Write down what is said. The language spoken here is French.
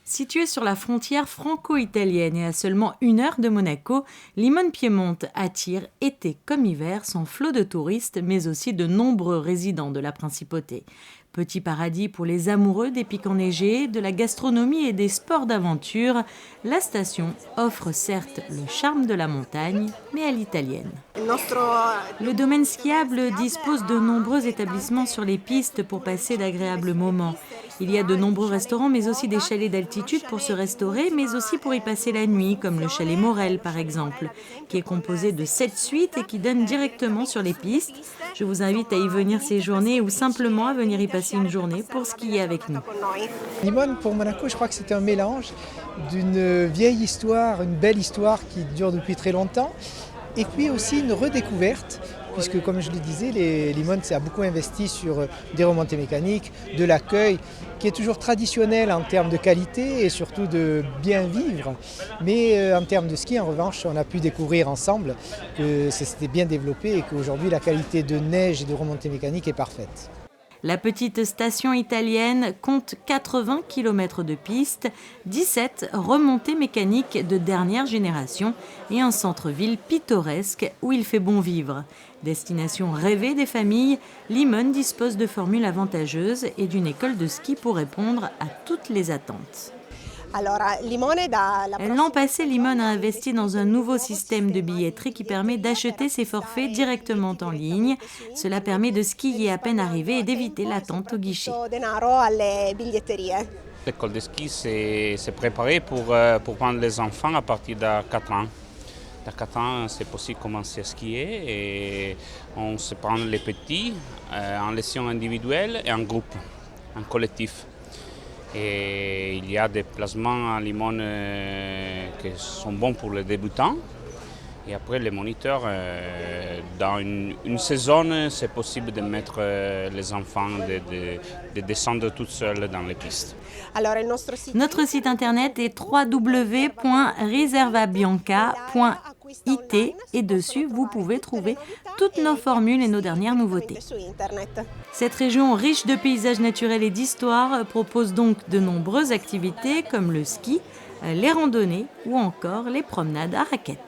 Située sur la frontière franco-italienne et à seulement 1 heure de Monaco, Limone-Piemonte attire, été comme hiver, son flot de touristes, mais aussi de nombreux résidents de la principauté. Petit paradis pour les amoureux des pics enneigés, de la gastronomie et des sports d'aventure, la station offre certes le charme de la montagne, mais à l'italienne. Le domaine skiable dispose de nombreux établissements sur les pistes pour passer d'agréables moments. Il y a de nombreux restaurants, mais aussi des chalets d'altitude pour se restaurer, mais aussi pour y passer la nuit, comme le chalet Morel par exemple, qui est composé de 7 suites et qui donne directement sur les pistes. Je vous invite à y venir séjourner ou simplement à venir y passer une journée pour skier avec nous. Limone, pour Monaco, je crois que c'est un mélange d'une vieille histoire, une belle histoire qui dure depuis très longtemps, et puis aussi une redécouverte, puisque comme je le disais, Limone a beaucoup investi sur des remontées mécaniques, de l'accueil, qui est toujours traditionnel en termes de qualité et surtout de bien vivre. Mais en termes de ski, en revanche, on a pu découvrir ensemble que ça s'était bien développé et qu'aujourd'hui la qualité de neige et de remontées mécaniques est parfaite. La petite station italienne compte 80 km de pistes, 17 remontées mécaniques de dernière génération et un centre-ville pittoresque où il fait bon vivre. Destination rêvée des familles, Limone dispose de formules avantageuses et d'une école de ski pour répondre à toutes les attentes. L'an passé, Limone a investi dans un nouveau système de billetterie qui permet d'acheter ses forfaits directement en ligne. Cela permet de skier à peine arrivé et d'éviter l'attente au guichet. L'école de ski s'est préparée pour prendre les enfants à partir de 4 ans. À 4 ans, c'est possible de commencer à skier et on se prend les petits en leçon individuelle et en groupe, en collectif. Et il y a des placements à Limone qui sont bons pour les débutants. Et après, les moniteurs, dans une saison, c'est possible de mettre les enfants, de descendre toutes seules dans les pistes. Notre site internet est www.riservabianca.it et dessus, vous pouvez trouver toutes nos formules et nos dernières nouveautés. Cette région riche de paysages naturels et d'histoire propose donc de nombreuses activités comme le ski, les randonnées ou encore les promenades à raquettes.